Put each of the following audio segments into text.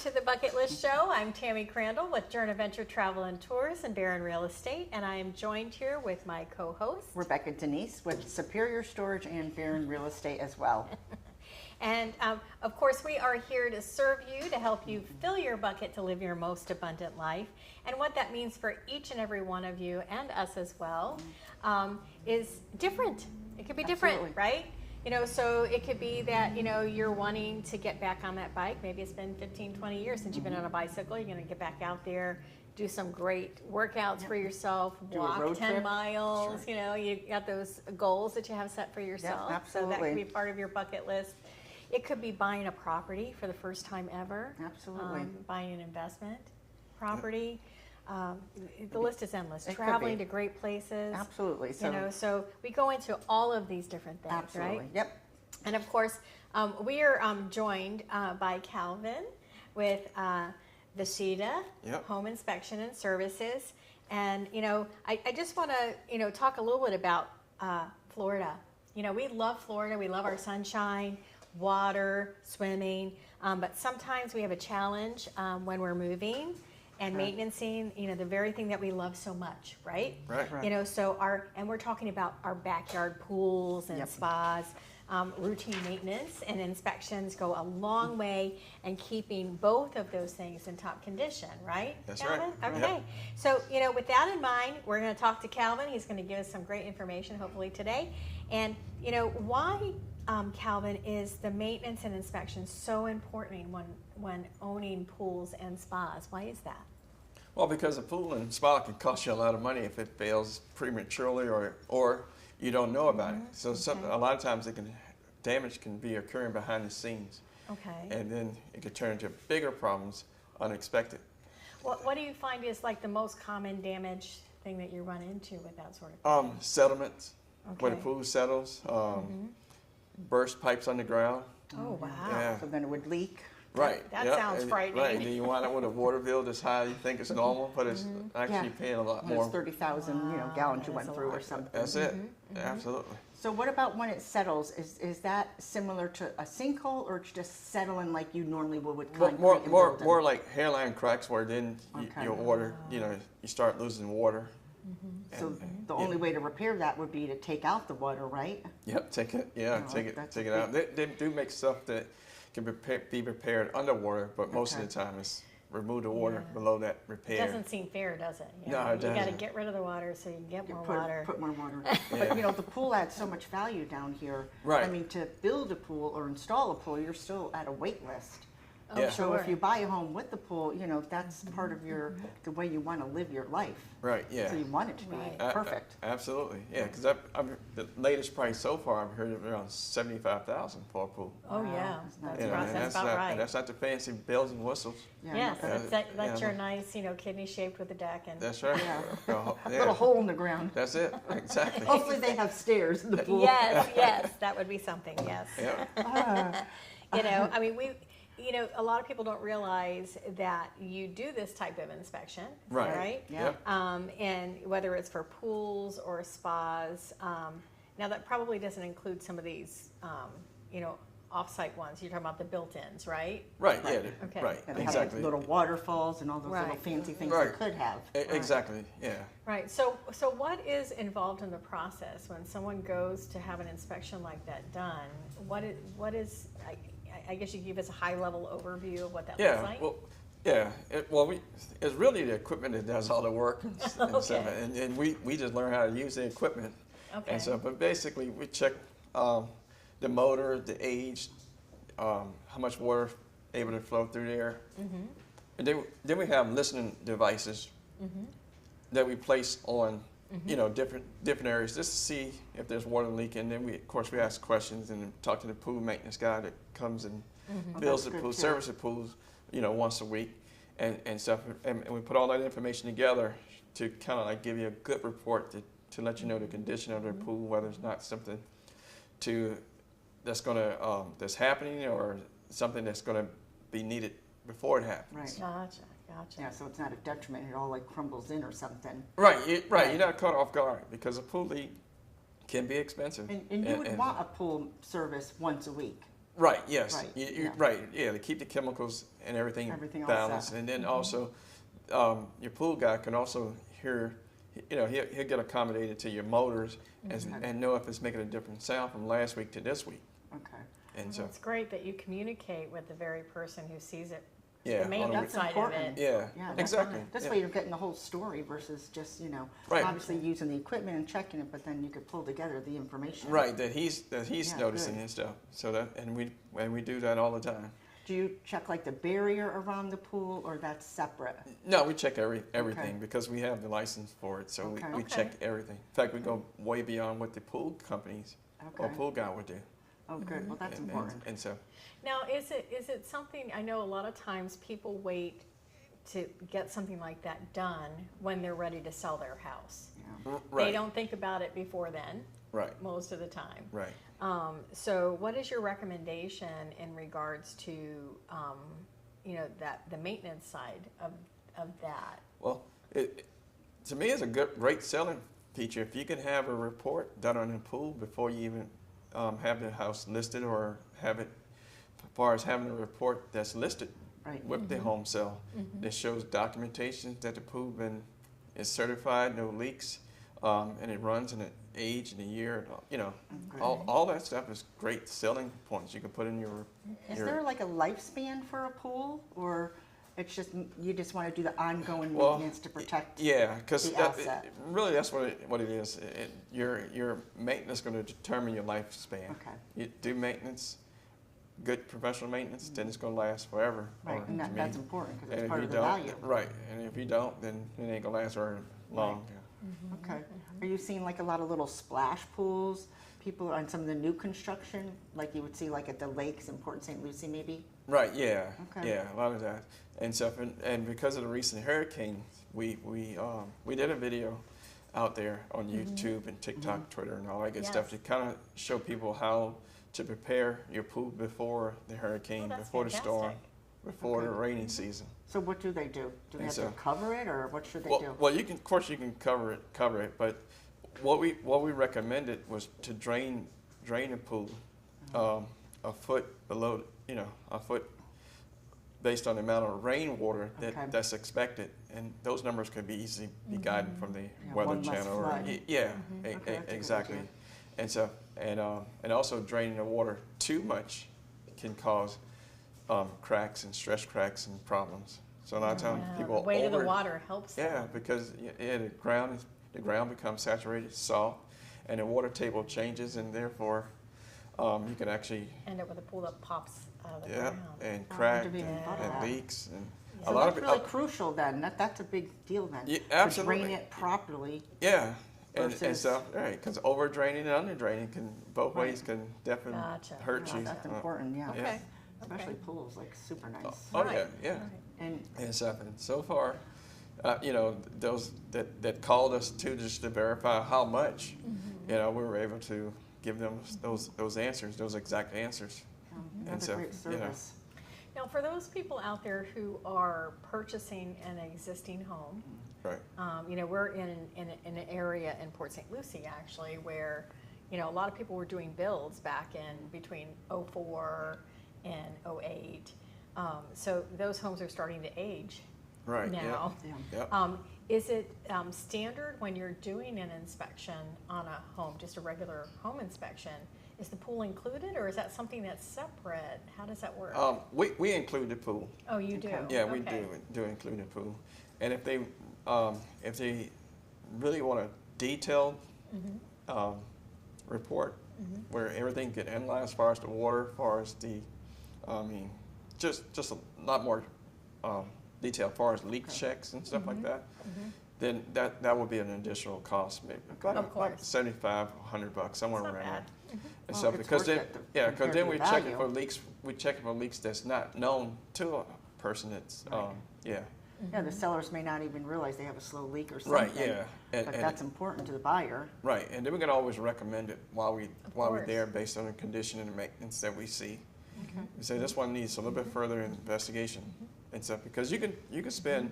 to the Bucket List Show. I'm Tammy Crandall with Journey Venture Travel and Tours and Barron Real Estate, and I am joined here with my co-host Rebecca Denise with Superior Storage and Barron Real Estate as well. And of course, we are here to serve you, to help you fill your bucket to live your most abundant life. And what that means for each and every one of you and us as well is different. It could be different, Absolutely. right? You know, so it could be that, you know, you're wanting to get back on that bike. Maybe it's been 15, 20 years since you've been on a bicycle. You're going to get back out there, do some great workouts for yourself, Do a walk road 10 trip. miles. Sure. You know, you got those goals that you have set for yourself. So that could be part of your bucket list. It could be buying a property for the first time ever. Absolutely. Buying an investment property. The list is endless. It could Traveling be. to great places. Absolutely. You know, so we go into all of these different things, Absolutely. right? Yep. And of course, we are joined by Calvin with Visita Yep. Home Inspection and Services. And, you know, I just want to, you know, talk a little bit about Florida. You know, we love Florida. We love our sunshine, water, swimming. But sometimes we have a challenge when we're moving and maintaining, you know, the very thing that we love so much, right? Right. You know, so and we're talking about our backyard pools and Yep. spas. Routine maintenance and inspections go a long way in keeping both of those things in top condition, right? That's Calvin? right. Okay. Yep. So, you know, with that in mind, we're going to talk to Calvin. He's going to give us some great information, hopefully today. And, you know, why, Calvin, is the maintenance and inspection so important when owning pools and spas? Why is that? Well, because a pool and spa can cost you a lot of money if it fails prematurely or you don't know about it. So a lot of times damage can be occurring behind the scenes. Okay. And then it could turn into bigger problems unexpected. What do you find is like the most common damage thing that you run into with that sort of thing? Settlements, where the Okay. pool settles, burst pipes underground. Oh, wow. Yeah. So then it would leak. Right. That yep, sounds and- frightening. Right. And then you wind up with a water bill that's high. You think it's normal, but it's actually Yeah. paying a lot When more. it's 30,000, gallons you that is went a through lot. or something. That's it. Absolutely. So what about when it settles? Is that similar to a sinkhole, or it's just settling like you normally would with concrete and building? More like hairline cracks, where then Okay. your water, you know, you start losing water. So the only way to repair that would be to take out the water, right? Yep, take it. Yeah, Oh, take that's it a out. They do make stuff that can be prepared underwater, but most of Okay. the time it's remove the water Yeah. below that It repair. doesn't seem fair, does it? You No, know, it you got to doesn't. get rid of the water so you can get You more put, water. put more water. But you know, the pool adds so much value down here. Right. I mean, to build a pool or install a pool, you're still at a wait list. Oh, Yeah. So sure. if you buy a home with the pool, you know, that's part of the way you want to live your life. Right. Yeah. So you want it to be Right. perfect. Absolutely. Yeah, because the latest price so far I've heard of around $75,000 for a pool. Oh, Wow. yeah. That's not That's, You know, right. and That's not, about right. and that's not the fancy bells and whistles. Yeah, Yes, no, Yeah. that's Yeah. your nice, you know, kidney shaped with a deck. And That's right. Yeah. Yeah. a little hole in the ground. That's it. Exactly. Hopefully they have stairs in the pool. yes, that would be something. Yes. Yeah. You know, I mean, you know, a lot of people don't realize that you do this type of inspection, is that Right. right? Yeah. And whether it's for pools or spas, now that probably doesn't include some of these, you know, off-site ones. You're talking about the built-ins, right? Right. Yeah. Okay. Right. And they Exactly. have little waterfalls and all those little Right. fancy things Right. they could have. Exactly. Yeah. Right. So what is involved in the process when someone goes to have an inspection like that done? What is I guess you give us a high-level overview of what that looks Yeah. like. Well. Yeah. It's really the equipment that does all the work and stuff, Okay. and we just learn how to use the equipment. Okay. And so, but basically, we check the motor, the age, how much water able to flow through there, and then we have listening devices that we place on, you know, different areas just to see if there's water leaking. Then of course, we ask questions and talk to the pool maintenance guy that comes and builds the That's good, pool, too. service the pools, you know, once a week, and stuff. And we put all that information together to kind of like give you a good report to let you know the condition of their pool, whether it's not something that's happening or something that's going to be needed before it happens. Right. Gotcha. Yeah, so it's not a detriment. It all like crumbles in or something. Right. You're not caught off guard because a pool leak can be expensive. And you would want a pool service once a week. Right. Yes. Right, You, yeah. right. Yeah. To keep the chemicals and everything Everything all balanced, set. and then also, your pool guy can also hear. You know, he'll get accommodated to your motors and know if it's making a different sound from last week to this week. Okay. And so, It's great that you communicate with the very person who sees it, yeah, the on maintenance a- side of important. it. yeah, Yeah, that's exactly. This yeah. way you're getting the whole story versus just, Right. obviously using the equipment and checking it, but then you could pull together the information. Right, that he's Yeah, noticing good. and stuff. So that and we do that all the time. Do you check like the barrier around the pool, or that's separate? No, we check everything Okay. because we have the license for it. So Okay. we Okay. check everything. In fact, we go way beyond what the pool companies or Okay. pool guy would do. Oh, good. Well, that's And- important. And so, Now, is it something, I know a lot of times people wait to get something like that done when they're ready to sell their house. Yeah. right, They don't think about it before then, right, most of the time. right. So what is your recommendation in regards to, that the maintenance side of that? Well, to me, it's a great selling feature. If you can have a report done on the pool before you even have the house listed, or have it, as far as having a report that's listed Right. with the home sale that shows documentation that the pool is certified, no leaks, and it runs in an age and a year. All that stuff is great selling points you can put in your. Is there like a lifespan for a pool, or it's just you just want to do the ongoing Well, maintenance to protect? Yeah, because the asset. really that's what it is. Your maintenance is going to determine your lifespan. Okay. You do maintenance, good professional maintenance, then it's going to last forever. Right, Or, and I mean, that's important because and it's if part you of the don't, value. right? And if you don't, then it ain't going to last very long. Okay. Are you seeing like a lot of little splash pools? People on some of the new construction, like you would see like at the lakes in Port St. Lucie, maybe? Right. Yeah. Okay. Yeah. A lot of that and stuff, and because of the recent hurricane, we did a video out there on YouTube and TikTok, Twitter, and all that good stuff to Yes. kind of show people how to prepare your pool before the hurricane, that's before the storm, fantastic. before the Okay. rainy season. So what do they do? Do they And have to so- cover it, or what should they Well, do? well, you can, of course, you can cover it, but what we recommended was to drain the pool a foot below, a foot based on the amount of rainwater Okay. that's expected, and those numbers could be easily be guided from the Weather one less Channel. flood. Yeah, Okay, that's a good exactly. idea. And so, and also draining the water too much can cause cracks and stress cracks and problems. So a lot of times Yeah, people the weight of the water helps them. yeah, because the ground becomes saturated, soft, and the water table changes, and therefore you can actually End up with a pool that pops out of the yeah ground. and Oh, I crack wouldn't have even thought of and that. leaks and So a lot that's of really crucial then. That's a big deal then. Yeah, To drain absolutely. it properly. yeah. And Versus- stuff, right? Because over draining and under draining can both Right. ways can definitely Gotcha. hurt Yeah, you. that's important, yeah. Okay. Especially Okay. pools, like super nice. Oh Right. yeah. Right. And And stuff. And so far, those that called us just to verify how much, we were able to give them those answers, those exact answers. that's so, a great service. Now, for those people out there who are purchasing an existing home, Right. we're in an area in Port St. Lucie actually where, a lot of people were doing builds back in between '04 and '08. So those homes are starting to age Right. now. Yeah. Yeah. Is it standard when you're doing an inspection on a home, just a regular home inspection, is the pool included or is that something that's separate? How does that work? We include the pool. Oh, you do? Okay. Yeah, we Okay. do include the pool. And if they really want a detailed report where everything get analyzed as far as the water, as far as the, just a lot more detail as far as leak checks and stuff like that, then that would be an additional cost, maybe Of about course. $75, $100, somewhere It's not around bad. there. And Well, stuff, it's because worth then, it yeah, compared because to then the we check it value. for leaks. We check it for leaks that's not known to a person. That's yeah. Yeah, the sellers may not even realize they have a slow leak or something. Right, yeah. But that's important to the buyer. Right, and then we can always recommend it while we're course. there based on the condition and the maintenance that we see. We say this one needs a little bit further investigation and stuff, because you can spend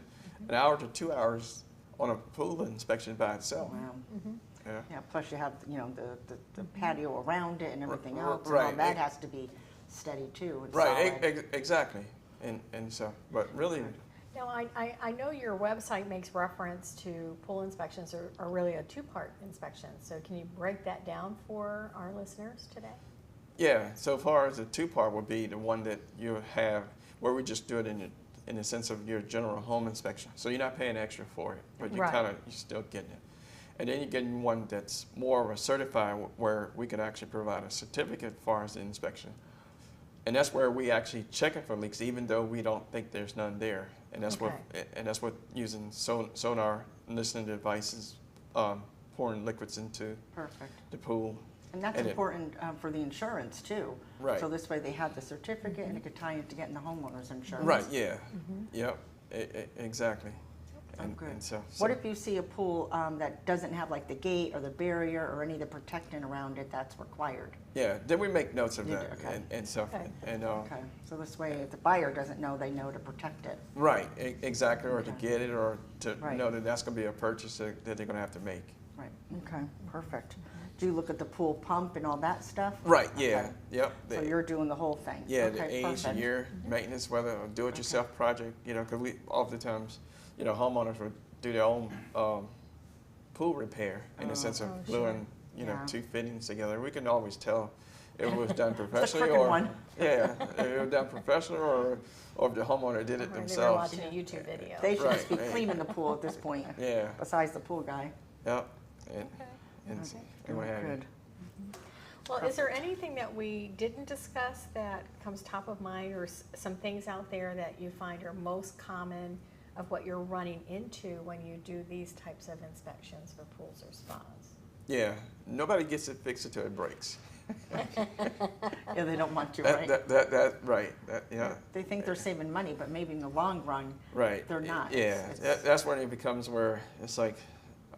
an hour to 2 hours on a pool inspection by itself. Wow. Yeah. Yeah, plus you have, the patio around it and everything else. And all Right. that has to be steady too. And Right, solid. exactly. And so, but really, Now, I know your website makes reference to pool inspections are really a two-part inspection. So can you break that down for our listeners today? yeah, so far as the two-part would be the one that you have, where we just do it in the sense of your general home inspection. So you're not paying extra for it, but Right. you're still getting it. And then you're getting one that's more of a certified, where we can actually provide a certificate as far as the inspection. And that's where we actually check it for leaks, even though we don't think there's none there. And that's what using sonar listening devices, pouring liquids into Perfect. the pool. And that's important for the insurance too. Right. So this way they have the certificate and it could tie into getting the homeowner's insurance. Right, yeah, yep, exactly. Oh, good. And so, What if you see a pool that doesn't have like the gate or the barrier or any of the protectant around it that's required? yeah, then we make notes of You that do, okay. and so, Okay. and, Okay, so this way if the buyer doesn't know, they know to protect it. right, exactly, or to Okay. get it, or to Right. know that that's gonna be a purchase that they're gonna have to make. Right, okay, perfect. Do you look at the pool pump and all that stuff? Right, yeah, Okay. yep. So you're doing the whole thing? Yeah, the Okay, age, perfect. year, maintenance, whether a do-it-yourself project, because we oftentimes, homeowners would do their own pool repair in the sense of Oh, gluing, Yeah. two fittings together. We can always tell if it was done The professionally crooked or one. yeah, if it was done professionally or if the homeowner did it Or they were themselves. watching a YouTube video. They should just be Right, right. cleaning the pool at this point, Yeah, besides the pool guy. yep, and Okay. and what have you. Good. Well, is there anything that we didn't discuss that comes top of mind, or some things out there that you find are most common of what you're running into when you do these types of inspections for pools or spas? Yeah, nobody gets it fixed until it breaks. Yeah, they don't want to, That, right? right. Yeah. They think they're saving money, but maybe in the long run, Right. they're not. Yeah, It's- that's when it becomes where it's like,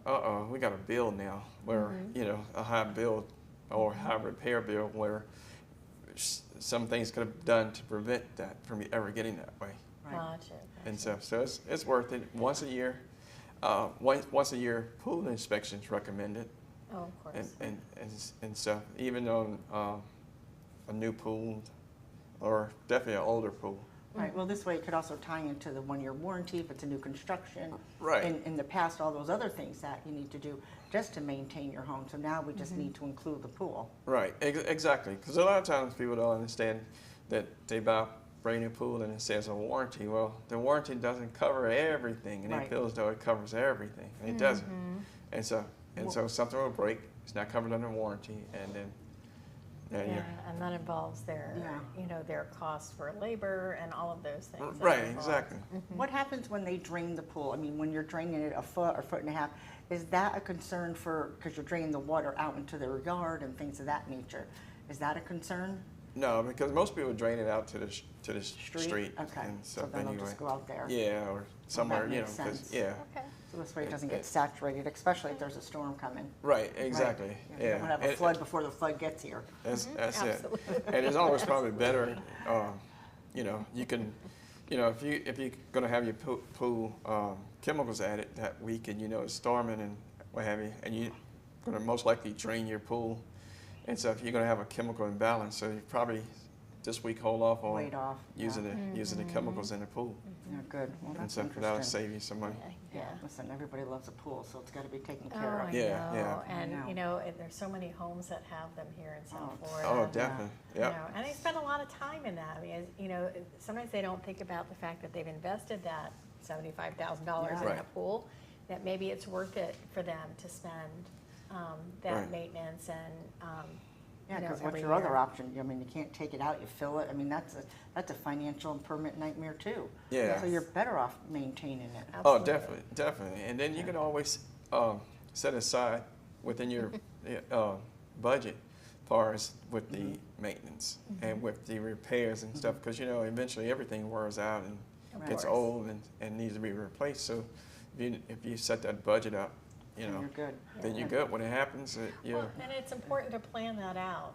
we got a bill now, where, a high bill or high repair bill where some things could have done to prevent that from ever getting that way. Right. Gotcha. And so it's worth it. Once a year, once a year, pool inspections recommended Oh, of course. and stuff, even on a new pool or definitely an older pool. Right, well, this way it could also tie into the one-year warranty if it's a new construction. Right. In the past, all those other things that you need to do just to maintain your home. So now we just need to include the pool. Right, exactly. Because a lot of times people don't understand that they buy a brand new pool and it says a warranty. Well, the warranty doesn't cover everything, and Right. it feels though it covers everything, and it doesn't. And so something will break. It's not covered under warranty, and then Yeah, and that involves their, Yeah. their cost for labor and all of those things. that right, are involved. exactly. What happens when they drain the pool? I mean, when you're draining it a foot or foot and a half, is that a concern because you're draining the water out into their yard and things of that nature? Is that a concern? No, because most people drain it out to the street. Okay, And so then they'll just go out there. Yeah, or somewhere, makes 'cause- sense. yeah. Okay. So this way it doesn't get saturated, especially if there's a storm coming. Right, exactly. Right. Yeah. You don't have a And- flood before the flood gets here. That's it. Absolutely. And it's always probably better, you can, if you're gonna have your pool chemicals added that week, and it's storming and what have you, and you're gonna most likely drain your pool, and so if you're gonna have a chemical imbalance, so you probably this week hold off on Wait off. using the chemicals in the pool, Yeah, good. Well, and that's so that'll interesting. save you some money. Yeah. Listen, everybody loves a pool, so it's got to be taken Oh, care I of. know. Yeah, yeah. And, I know. there's so many homes that have them here in South Oh, Florida. Oh, definitely. Yep. And they spend a lot of time in that. I mean, sometimes they don't think about the fact that they've invested that $75,000 in Right. a pool, that maybe it's worth it for them to spend that Right. maintenance and, Yeah, because what's every your other year. option? I mean, you can't take it out, you fill it. I mean, that's a financial and permanent nightmare too. Yeah. So you're better off maintaining it. Oh, Absolutely. definitely. And then you can always set aside within your budget as far as with the maintenance and with the repairs and stuff, because eventually everything wears out and Of gets course. old and needs to be replaced. So if you set that budget up, And you're good. then you're good. When it happens, Well, and it's important to plan that out,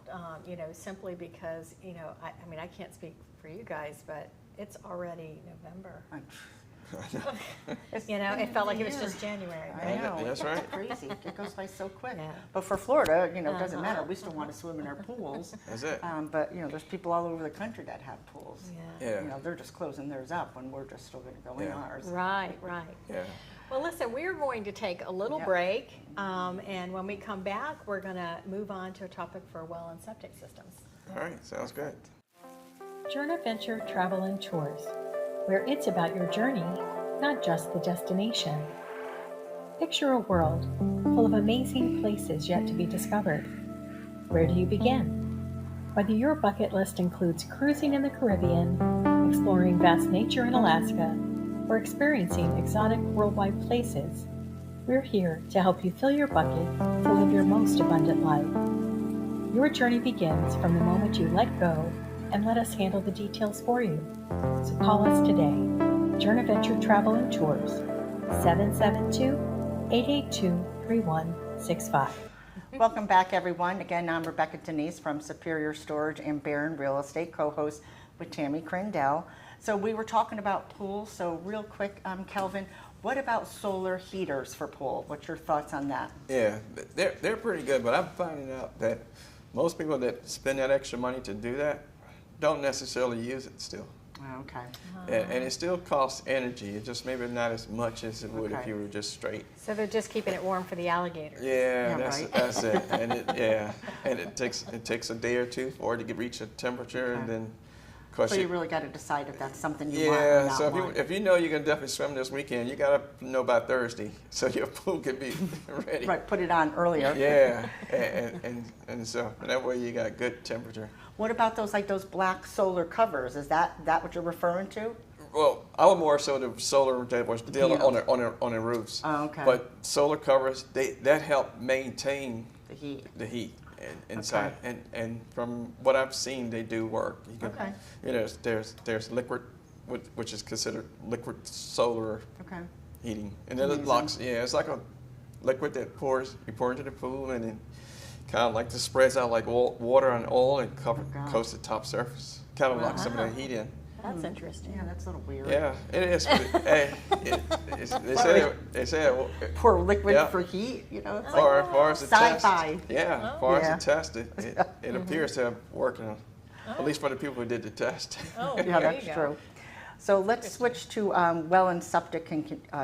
simply because, I can't speak for you guys, but it's already November. You know, it felt like it was just January, I right? know. That's right. Crazy. It goes by so quick. Yeah. But for Florida, you know, it doesn't matter. We still want to swim in our pools. That's it. But, you know, there's people all over the country that have pools. Yeah. Yeah. You know, they're just closing theirs up when we're just still going to go in Yeah. ours. Right, right. Yeah. Well, listen, we're going to take a little Yep. break, and when we come back, we're going to move on to a topic for well and septic systems. All right. Sounds good. Journaventure Travel and Tours, where it's about your journey, not just the destination. Picture a world full of amazing places yet to be discovered. Where do you begin? Whether your bucket list includes cruising in the Caribbean, exploring vast nature in Alaska, or experiencing exotic worldwide places, we're here to help you fill your bucket to live your most abundant life. Your journey begins from the moment you let go and let us handle the details for you. So call us today, Journaventure Travel and Tours, 772-882-3165. Welcome back, everyone. Again, I'm Rebecca Denise from Superior Storage and Barron Real Estate, co-host with Tammy Crandell. So we were talking about pools. So real quick, Kelvin, what about solar heaters for pool? What's your thoughts on that? Yeah, they're pretty good, but I'm finding out that most people that spend that extra money to do that don't necessarily use it still. Okay. And it still costs energy. It just maybe not as much as it would if Okay. you were just straight. So they're just keeping it warm for the alligators. Yeah, Yeah, that's right. that's it. And it takes a day or two for it to reach a temperature, and Okay. then, of course, So you really got to decide if that's something you want or yeah. not So want. if you know you can definitely swim this weekend, you gotta know by Thursday so your pool can be ready. Right, put it on earlier. Yeah, and so that way you got good temperature. What about those black solar covers? Is that what you're referring to? Well, I was more so the solar that was dealing on the roofs. Oh, okay. But solar covers that help maintain The heat. the heat inside, and from what I've seen, they do work. You can, Okay. You know, there's liquid, which is considered liquid solar Okay. heating, and then it Amazing. locks. Yeah, it's like a liquid that you pour into the pool, and then kind of like this spreads out like water on oil and gosh. coats the top surface. Kind of locks some of Wow. the heat in. That's interesting. Yeah, that's a little weird. Yeah, it is. But hey, they say Pour liquid Yeah. for heat, you know? It's far as the test, Sci-fi. yeah, Oh. far Yeah. as the test, it appears to have worked, at least for the people who did the test. Oh, Yeah, there that's you go. true. So let's switch to well and septic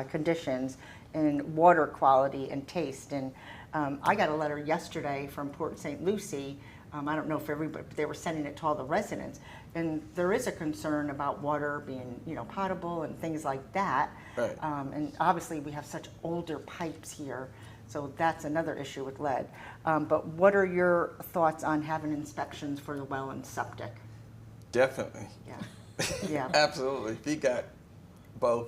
conditions and water quality and taste. And I got a letter yesterday from Port St. Lucie. I don't know if everybody, but they were sending it to all the residents. And there is a concern about water being, potable and things like that. Right. And obviously we have such older pipes here, so that's another issue with lead. But what are your thoughts on having inspections for the well and septic? Definitely, Yeah. Yeah. absolutely. If you got both,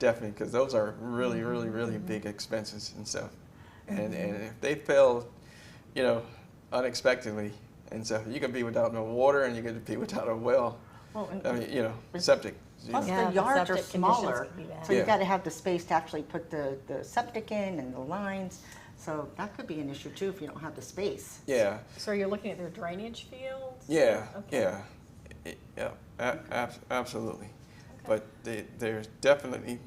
definitely, because those are really, really, really big expenses and stuff. And if they fail, unexpectedly, and so you can be without no water, and you can be without a well. Well, and- I mean, septic. Plus Yeah, the the yards are septic conditions smaller, can be bad. so you Yeah. got to have the space to actually put the septic in and the lines. So that could be an issue too if you don't have the space. Yeah, So are you looking at their drainage fields? yeah, Okay. absolutely. But there's definitely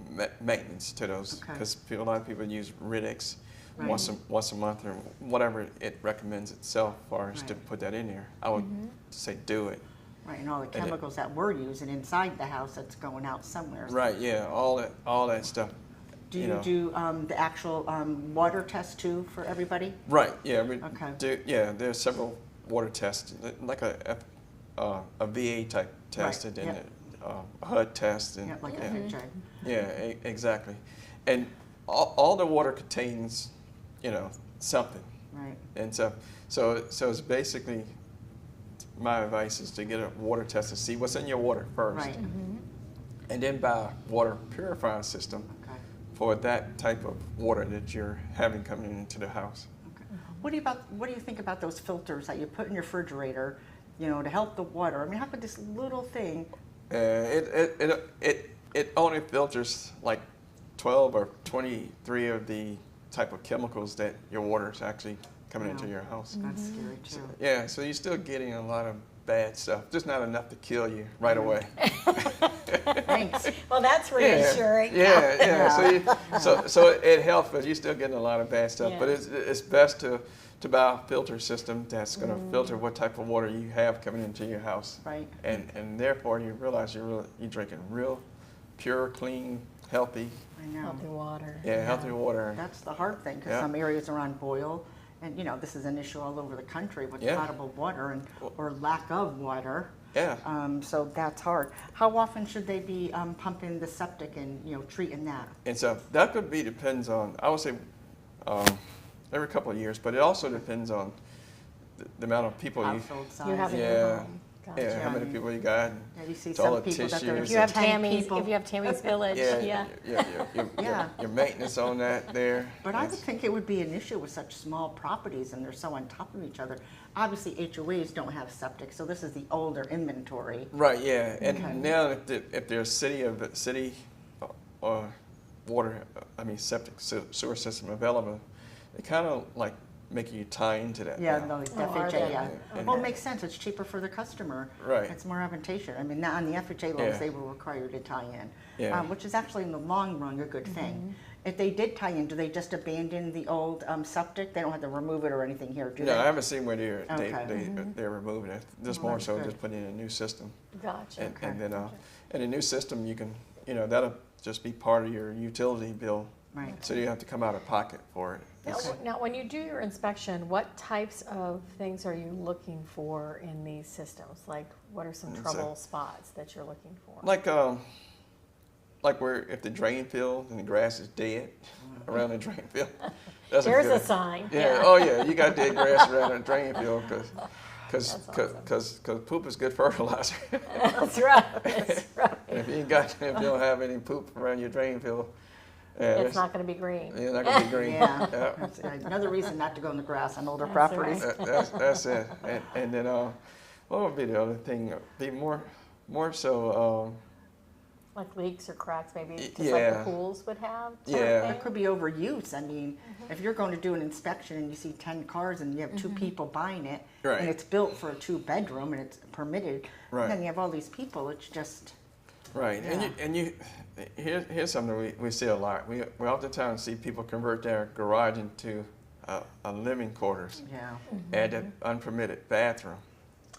maintenance to those, Okay. because a lot of people use Ridix Right. once a month or whatever it recommends itself for us to Right. put that in there. I would say do it. Right, and all the it- chemicals that we're using inside the house that's going out somewhere. Right, yeah, all that stuff. Do you do the actual water test too for everybody? Right, yeah, we Okay. do, yeah, there's several water tests, like a VA type test, Right, and yep. a HUD test, and Yeah, like yeah. a FHA. Yeah, exactly. And all the water contains, something. Right. And so it's basically, my advice is to get a water test to see what's in your water first. Right. And then buy a water purifying system Okay. for that type of water that you're having coming into the house. Okay. What do you think about those filters that you put in your refrigerator, to help the water? I mean, how could this little thing? It only filters like 12 or 23 of the type of chemicals that your water is actually coming into Wow. your house. That's scary too. Yeah, so you're still getting a lot of bad stuff, just not enough to kill you right away. Thanks. Well, that's reassuring. Yeah. So it helps, but you're still getting a lot of bad stuff. Yeah. But it's best to buy a filter system that's going to filter what type of water you have coming into your house. Right. And therefore you realize you're drinking real, pure, clean, healthy. I know. Healthy water. Yeah, healthy water. That's the hard thing, because Yeah. some areas are on boil, and this is an issue all over the country with Yeah. potable water or lack of water. Yeah. So that's hard. How often should they be pumping the septic and treating that? And so that could be depends on, I would say, every couple of years, but it also depends on the amount of people Household size. You have it in Yeah. your home. Gotcha. Yeah, how many people you got? Yeah, you see It's all some the people that tissues. there's If you have 10 Tammy's, people. if you have Tammy's Village, yeah. Your maintenance on that there. But I would think it would be an issue with such small properties and they're so on top of each other. Obviously, HOAs don't have septic, so this is the older inventory. Right, yeah, and Okay. now if there's city water, septic sewer system available, they kind of like make you tie into that. Yeah, now. no, the Oh, are FHA, they? yeah. Okay. Well, it makes sense. It's cheaper for the customer. Right. It's more advantageous. I mean, now on the FHA loans, Yeah. they will require you to tie in, Yeah. which is actually in the long run a good thing. Mm-hmm. If they did tie in, do they just abandon the old septic? They don't have to remove it or anything here, do No, they? I haven't seen where Okay. they're removing it. Just Well, more that's so good. just putting in a new system. Gotcha. And, Okay. and then, and a new system, you can, that'll just be part of your utility bill. Right. So you have to come out of pocket for it. Now, when you do your inspection, what types of things are you looking for in these systems? Like, what are some trouble spots that you're looking for? Like where if the drain field and the grass is dead around the drain field. That's There's good- a sign. Yeah. Oh yeah, you got dead grass around the drain field because That's poop is good fertilizer. That's right. That's right. And if you don't have any poop around your drain field, It's not going to be green. you're not gonna be green. Yeah. Yeah. That's another reason not to go in the grass on older That's properties. right. That's it. And then what would be the other thing? Be more so. Like leaks or cracks, maybe, just like Yeah. the pools would have. Yeah. It could be overuse. I mean, if you're going to do an inspection and you see 10 cars and you have 2 people buying it, Right. and it's built for a 2-bedroom and it's permitted, Right. and then you have all these people, it's just, Right, Yeah. here's something we see a lot. We oftentimes see people convert their garage into a living quarters, yeah, add an unpermitted bathroom,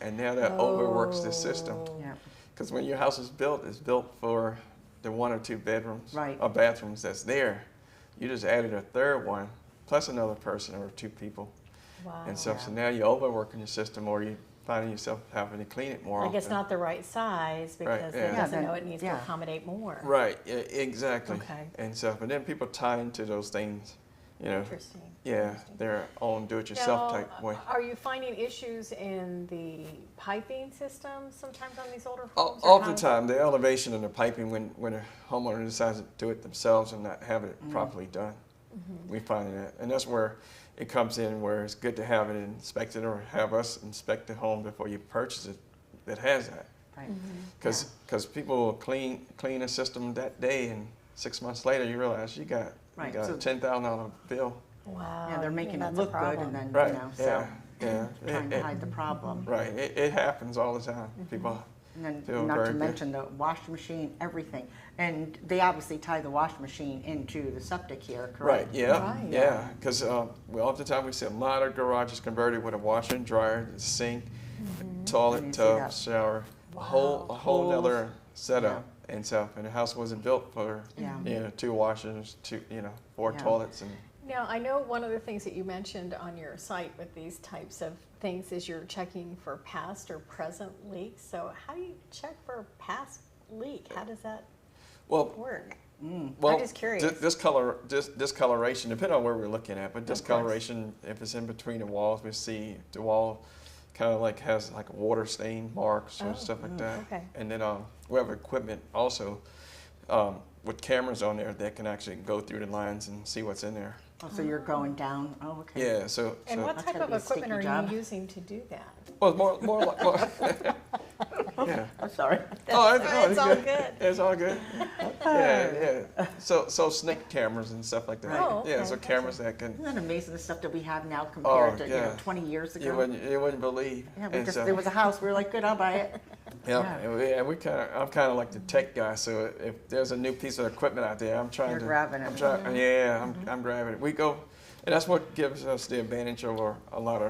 and now that overworks the system. yeah. Because when your house is built, it's built for the 1 or 2 bedrooms Right. or bathrooms that's there. You just added a third one, plus another person or 2 people, Wow. and stuff. So Yeah. now you're overworking your system, or you finding yourself having to clean it more Like often. it's not the right size because yeah. it Yeah, doesn't then- know it needs yeah. to accommodate more. Right, yeah, exactly. Okay. And stuff, and then people tie into those things, Interesting. yeah, Interesting. their own do-it-yourself Now, type way. are you finding issues in the piping system sometimes on these older homes? or All the how- time, the elevation and the piping, when a homeowner decides to do it themselves and not have it properly done, we find that, and that's where it comes in, where it's good to have it inspected or have us inspect the home before you purchase it that has that, Right. because people will clean a system that day, and 6 months later you realize you got Right, a so- $10,000 bill. Wow. Yeah, they're you making think it that's a look good problem. and then, Right, so yeah. trying to hide the problem. Right, it happens all the time. People, And Feel then, not very to good. mention the washing machine, everything. And they obviously tie the washing machine into the septic here, correct? right, yeah, Right. yeah, because oftentimes we see a lot of garages converted with a washer and dryer, sink, I toilet, didn't see tub, that. shower, a whole Pools. other setup and stuff. And the house wasn't built for Yeah. 2 washers, 4 Yeah. toilets, and Now, I know one of the things that you mentioned on your site with these types of things is you're checking for past or present leaks. So how do you check for a past leak? How does that well, work? well, just curious. discoloration, depending on where we're looking at, but discoloration, if it's in between the walls, we see the wall kind of like has like water stain marks or Oh, stuff like that. okay. And then we have equipment also with cameras on there that can actually go through the lines and see what's in there. Oh, so you're going down, oh, okay. Yeah, so And what That's type gotta of be a equipment sticky are job. you using to do that? well, more like Yeah. I'm sorry. It's all good. It's all good. Yeah, yeah. So snake cameras and stuff like that. Oh, Yeah, okay, so gotcha. cameras that can. Isn't that amazing, the stuff that we have now compared to yeah. 20 years ago? You wouldn't believe. Yeah, And so- there was a house. We were like, good, I'll buy it. Yeah, Yeah. and I'm kind of like the tech guy. So if there's a new piece of equipment out there, I'm trying You're to. grabbing it. I'm trying. Yeah, I'm grabbing it. We go, and that's what gives us the advantage over a lot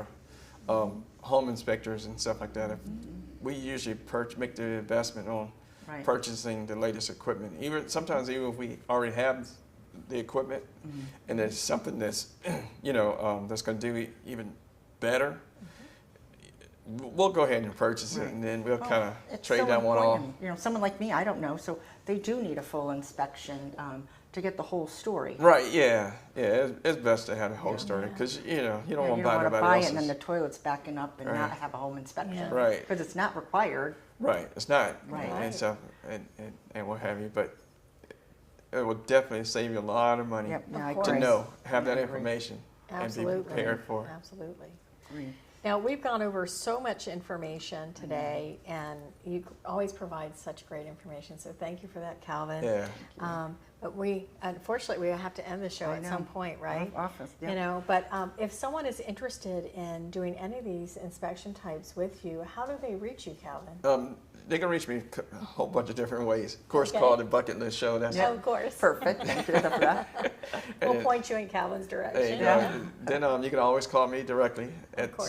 of home inspectors and stuff like that. If we usually make the investment on Right. purchasing the latest equipment. Sometimes even if we already have the equipment, and there's something that's that's going to do even better. We'll go ahead and purchase it, and then we'll kind of It's trade so that one off. important. Someone like me, I don't know, so they do need a full inspection to get the whole story. Right? Yeah. It's best to have a whole story because you don't Yeah, want you to buy don't want to nobody buy else's. it and then the toilet's backing up and Right. not have a home inspection. Yeah. Right. Because it's not required. Right. It's not. Right. And stuff and what have you, but it will definitely save you a lot of money Yep. Yeah, Of I course. to agree. know, have that I agree. information, Absolutely. and be prepared for it. Absolutely. Agree. Now, we've gone over so much information today, and you always provide such great information, so thank you for that, Calvin. Yeah. But unfortunately, we have to end the show I at know. some point, right? Office, yeah. But if someone is interested in doing any of these inspection types with you, how do they reach you, Calvin? They can reach me a whole bunch of different ways. Of course, Okay. call the Bucket List Show. That's Oh, of course. Perfect. Thank you for that. We'll and- point you in Calvin's There direction. you go. Then you can always call me directly at course.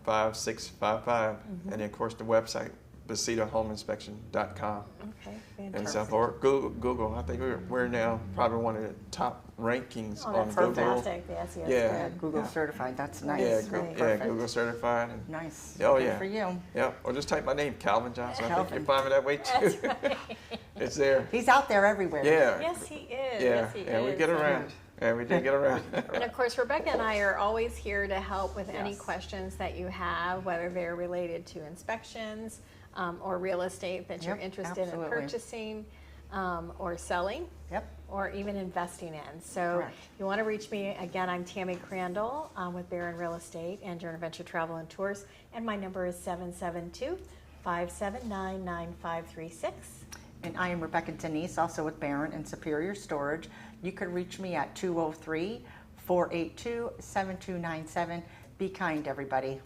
772-224-5655. And then, of course, the website, BesitaHomeInspection.com. Okay, And fantastic. stuff. Or Google. I think we're now probably one of the top rankings Oh, on that's Google. fantastic. The SEO is Yeah. good. Google certified. That's nice. Yeah, Nice. Right. Perfect. Google certified. And, Nice. Oh, Good yeah. for you. yeah. Or just type my name, Calvin Johnson. I think Calvin. you'll find me that way too. That's right. It's there. He's out there everywhere. Yeah. Yes, he is. Yeah. Yes, he Yeah. is. We get around. Yeah, we do get around. And of course, Rebecca and I are always here to help with any Yes. questions that you have, whether they're related to inspections or real estate that you're Yep, interested absolutely. in purchasing or selling. Yep. Or even investing in. So Correct. if you want to reach me, again, I'm Tammy Crandall with Barron Real Estate and Journey Venture Travel and Tours, and my number is 772-579-9536. And I am Rebecca Denise, also with Barron and Superior Storage. You can reach me at 203-482-7297. Be kind, everybody.